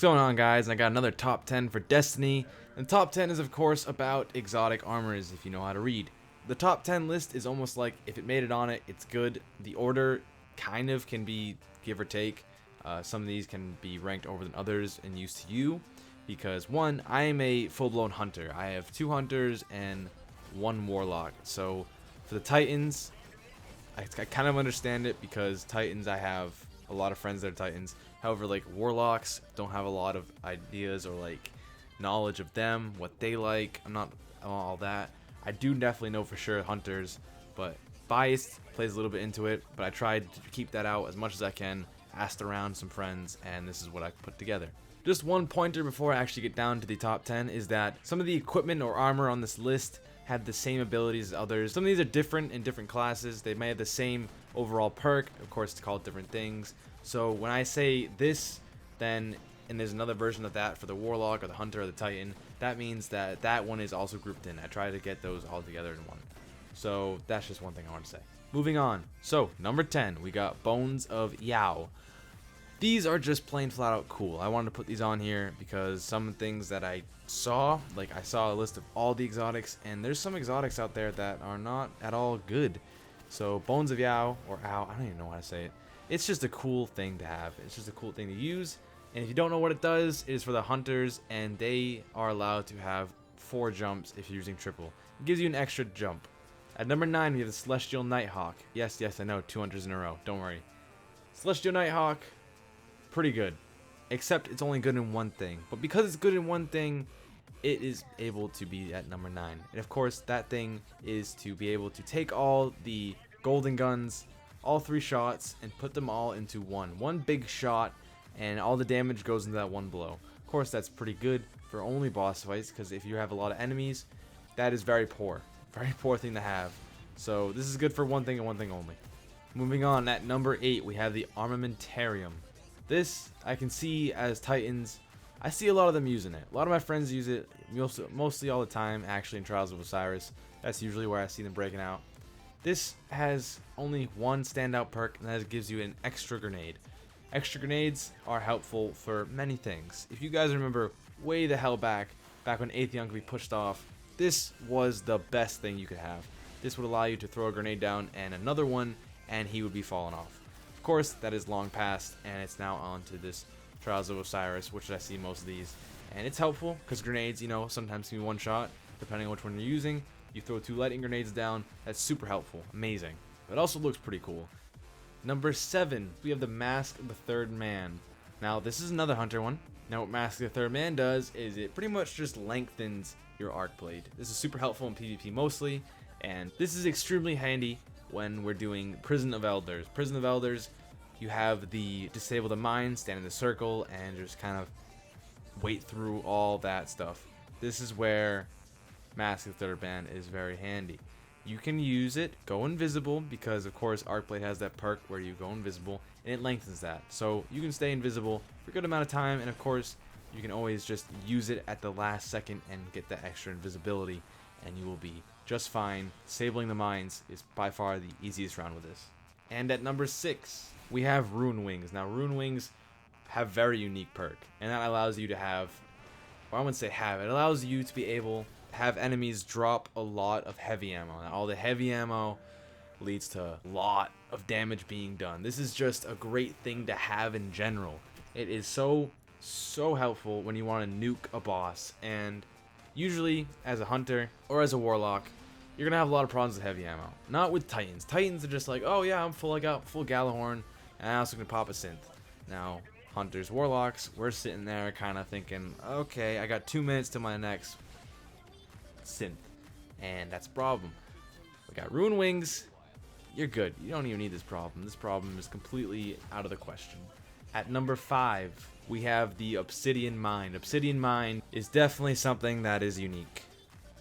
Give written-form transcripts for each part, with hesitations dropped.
going on, guys? I got another top 10 for Destiny, and top 10 is of course about exotic armors if you know how to read. The top 10 list is almost like if it made it on it, it's good. The order kind of can be give or take. Some of these can be ranked over than others and used to you because one, I am a full-blown hunter. I have 2 hunters and 1 warlock. So for the Titans, I kind of understand it because Titans, I have a lot of friends that are Titans. However, like warlocks, don't have a lot of ideas or like knowledge of them, what they like. I'm not all that. I do definitely know for sure hunters, but biased plays a little bit into it. But I tried to keep that out as much as I can. Asked around some friends, and this is what I put together. Just one pointer before I actually get down to the top 10 is that some of the equipment or armor on this list have the same abilities as others. Some of these are different in different classes. They may have the same overall perk. Of course, it's called different things. So when I say this, then, and there's another version of that for the Warlock or the Hunter or the Titan, that means that that one is also grouped in. I try to get those all together in one. So that's just one thing I want to say. Moving on. So number 10, we got Bones of Yao. These are just plain flat out cool. I wanted to put these on here because some things that I saw, like I saw a list of all the exotics, and there's some exotics out there that are not at all good. So Bones of Yao, or Ao, I don't even know how to say it. It's just a cool thing to have. It's just a cool thing to use. And if you don't know what it does, it is for the hunters, and they are allowed to have 4 jumps if you're using triple. It gives you an extra jump. At number 9, we have the Celestial Nighthawk. Yes, I know, 2 hunters in a row. Don't worry. Celestial Nighthawk, pretty good. Except it's only good in one thing. But because it's good in one thing, it is able to be at number 9. And of course, that thing is to be able to take all the golden guns, all 3 shots, and put them all into one big shot, and all the damage goes into that one blow. Of course, that's pretty good for only boss fights, because if you have a lot of enemies, that is very poor thing to have. So this is good for one thing and one thing only. Moving on, at number 8, we have the Armamentarium. This I can see as Titans. I see a lot of them using it. A lot of my friends use it mostly all the time, actually, in Trials of Osiris. That's usually where I see them breaking out. This has only one standout perk, and that gives you an extra grenade. Extra grenades are helpful for many things. If you guys remember way the hell back when Atheon could be pushed off, this was the best thing you could have. This would allow you to throw a grenade down and another one, and he would be falling off. Of course, that is long past, and it's now on to this Trials of Osiris, which I see most of these. And it's helpful, because grenades, you know, sometimes can be one shot, depending on which one you're using. You throw 2 lightning grenades down, that's super helpful, amazing. But it also looks pretty cool. Number 7, we have the Mask of the Third Man. Now, this is another hunter one. Now, what Mask of the Third Man does is it pretty much just lengthens your arc blade. This is super helpful in PvP mostly, and this is extremely handy when we're doing Prison of Elders. Prison of Elders, you have the disable the mine, stand in the circle, and just kind of wait through all that stuff. This is where Mask of the Third Man is very handy. You can use it, go invisible, because of course Arcblade has that perk where you go invisible, and it lengthens that. So you can stay invisible for a good amount of time, and of course you can always just use it at the last second and get that extra invisibility, and you will be just fine. Disabling the mines is by far the easiest round with this. And at number 6, we have Rune Wings. Now Rune Wings have very unique perk, and that allows you to have, or I wouldn't say have, it allows you to be able to have enemies drop a lot of heavy ammo. Now all the heavy ammo leads to a lot of damage being done. This is just a great thing to have in general. It is so helpful when you want to nuke a boss, and usually as a hunter or as a warlock, you're gonna have a lot of problems with heavy ammo. Not with Titans. Titans are just like, oh yeah, I'm full, I got full Galahorn, and I also can pop a synth. Now, hunters, warlocks, we're sitting there kind of thinking, okay, I got 2 minutes to my next synth, and that's a problem. We got Rune Wings, you're good. You don't even need this problem. This problem is completely out of the question. At number 5, we have the Obsidian Mind. Obsidian Mind is definitely something that is unique.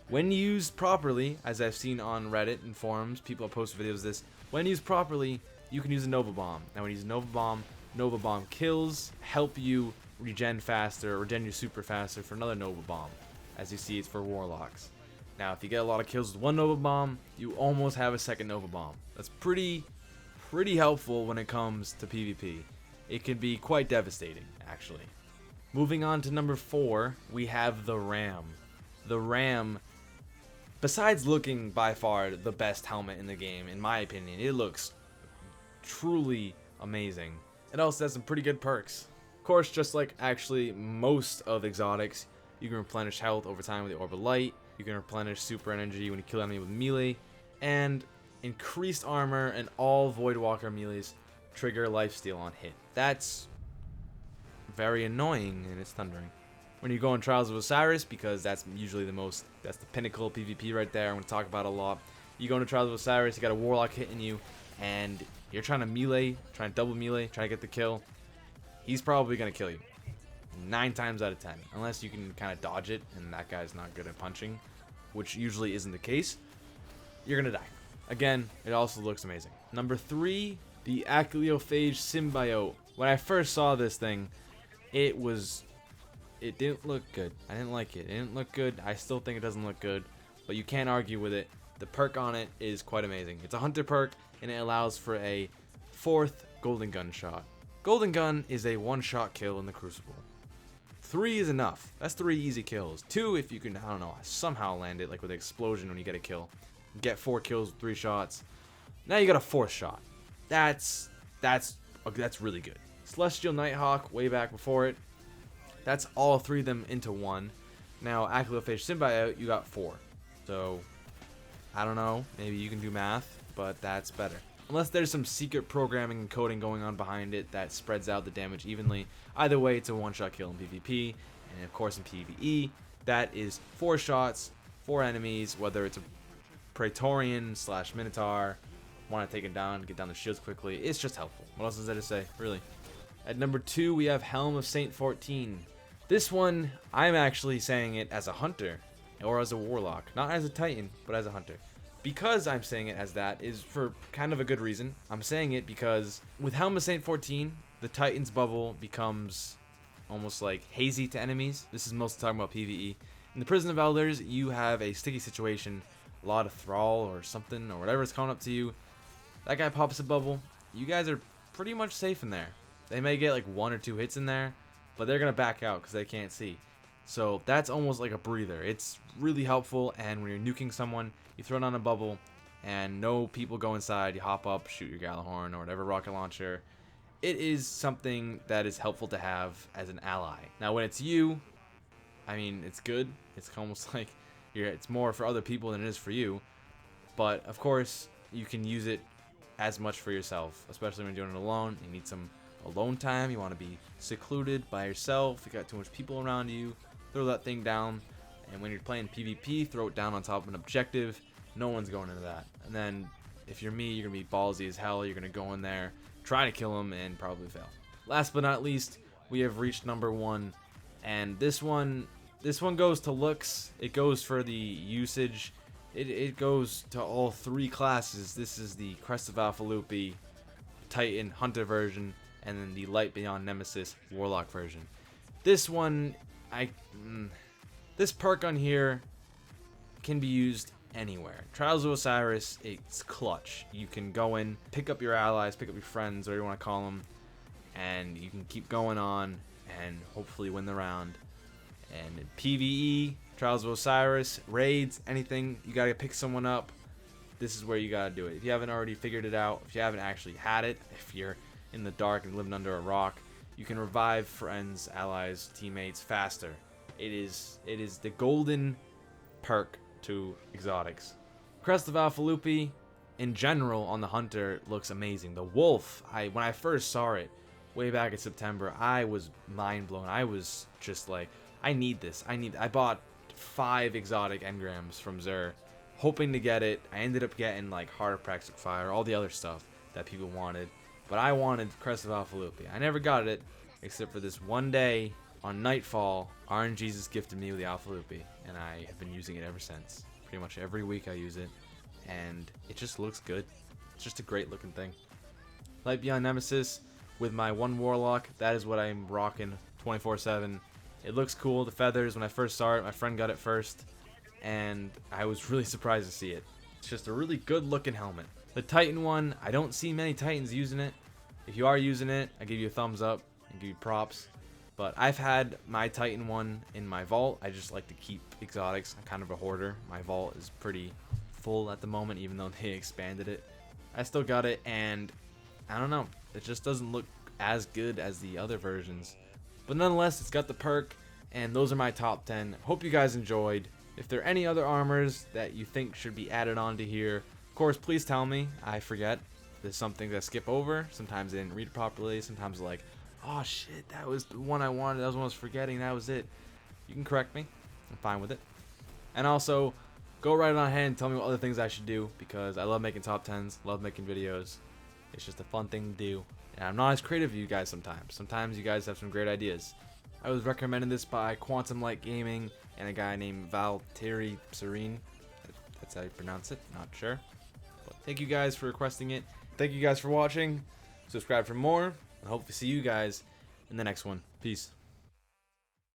When used properly, as I've seen on Reddit and forums, people have posted videos of this, when used properly, you can use a Nova Bomb. Now when you use Nova Bomb kills help you regen faster, or regen your super faster for another Nova Bomb. As you see, it's for warlocks. Now if you get a lot of kills with one Nova Bomb, you almost have a second Nova Bomb. That's pretty helpful when it comes to PvP. It can be quite devastating, actually. Moving on to number 4, we have the Ram. The Ram, besides looking by far the best helmet in the game, in my opinion, it looks truly amazing. It also has some pretty good perks. Of course, just like actually most of exotics, you can replenish health over time with the Orb of Light, you can replenish super energy when you kill an enemy with melee, and increased armor and all Voidwalker melees trigger lifesteal on hit. That's very annoying and it's thundering. When you go in Trials of Osiris, because that's usually that's the pinnacle of PvP right there, I'm going to talk about a lot. You go into Trials of Osiris, you got a Warlock hitting you, and you're trying to melee, trying to double melee, trying to get the kill. He's probably going to kill you 9 times out of 10, unless you can kind of dodge it, and that guy's not good at punching, which usually isn't the case. You're going to die. Again, it also looks amazing. Number 3, the ACHLYOPHAGE Symbiote. When I first saw this thing, it didn't look good. I didn't like it. It didn't look good. I still think it doesn't look good, but you can't argue with it. The perk on it is quite amazing. It's a hunter perk, and it allows for a 4th golden gun shot. Golden gun is a 1-shot kill in the Crucible. 3 is enough. That's 3 easy kills. 2 if you can, I don't know, somehow land it, like with an explosion when you get a kill. Get 4 kills with 3 shots. Now you got a 4th shot. That's really good. Celestial Nighthawk, way back before it. That's all 3 of them into 1. Now, ACHLYOPHAGE Symbiote, you got 4. So, I don't know. Maybe you can do math, but that's better. Unless there's some secret programming and coding going on behind it that spreads out the damage evenly. Either way, it's a 1-shot kill in PvP. And of course in PvE, that is 4 shots, 4 enemies, whether it's a Praetorian / Minotaur, want to take it down, get down the shields quickly. It's just helpful. What else is there to say, really? At number 2, we have Helm of Saint 14. This one, I'm actually saying it as a hunter or as a warlock. Not as a titan, but as a hunter. Because I'm saying it as that is for kind of a good reason. I'm saying it because with Helm of Saint 14, the Titan's bubble becomes almost like hazy to enemies. This is mostly talking about PvE. In the Prison of Elders, you have a sticky situation, a lot of thrall or something or whatever's coming up to you. That guy pops a bubble. You guys are pretty much safe in there. They may get like 1 or 2 hits in there, but they're going to back out because they can't see. So that's almost like a breather. It's really helpful, and when you're nuking someone, you throw it on a bubble, and no people go inside. You hop up, shoot your Galahorn or whatever rocket launcher. It is something that is helpful to have as an ally. Now, when it's you, I mean, it's good. It's almost like it's more for other people than it is for you. But, of course, you can use it as much for yourself, especially when you're doing it alone. You need some alone time. You want to be secluded by yourself. You got too much people around you. Throw that thing down, and when you're playing PvP, throw it down on top of an objective. No one's going into that. And then if you're me, you're gonna be ballsy as hell. You're gonna go in there, try to kill him, and probably fail. Last but not least, we have reached number 1, and this one goes to looks. It goes for the usage. It goes to all 3 classes. This is the Crest of Alphalupi Titan Hunter version, and then the Light Beyond Nemesis Warlock version. This one, this perk on here can be used anywhere. Trials of Osiris, it's clutch. You can go in, pick up your allies, pick up your friends, whatever you want to call them, and you can keep going on and hopefully win the round. And in PvE, Trials of Osiris, raids, anything, you gotta pick someone up. This is where you gotta do it. If you haven't already figured it out, if you haven't actually had it, if you're in the dark and living under a rock, you can revive friends, allies, teammates faster. It is the golden perk to exotics. Crest of Alphalupi, in general, on the hunter, looks amazing. The wolf, when I first saw it, way back in September, I was mind blown. I was just like, I need this. I bought 5 exotic engrams from Zur, hoping to get it. I ended up getting like Heart of Praxic Fire, all the other stuff that people wanted. But I wanted Crest of Alphalupi. I never got it, except for this one day on Nightfall. RNGesus gifted me with the Alphalupi, and I have been using it ever since. Pretty much every week I use it, and it just looks good. It's just a great looking thing. Light Beyond Nemesis with my 1 Warlock, that is what I'm rocking 24/7. It looks cool. The feathers, when I first saw it, my friend got it first, and I was really surprised to see it. It's just a really good looking helmet. The Titan one, I don't see many Titans using it. If you are using it, I give you a thumbs up and give you props. But I've had my Titan one in my vault. I just like to keep exotics. I'm kind of a hoarder. My vault is pretty full at the moment, even though they expanded it. I still got it, and I don't know. It just doesn't look as good as the other versions. But nonetheless, it's got the perk, and those are my top 10. Hope you guys enjoyed. If there are any other armors that you think should be added onto here, of course, please tell me. I forget. There's something that I skip over. Sometimes I didn't read it properly. Sometimes like, oh shit, that was the one I wanted. That was one I was forgetting. That was it. You can correct me. I'm fine with it. And also, go right on ahead and tell me what other things I should do, because I love making top 10s, love making videos. It's just a fun thing to do. And I'm not as creative as you guys sometimes. Sometimes you guys have some great ideas. I was recommended this by Quantum Light Gaming and a guy named Valtteri Serene. That's how you pronounce it. Not sure. But thank you guys for requesting it. Thank you guys for watching. Subscribe for more. And hope to see you guys in the next one. Peace.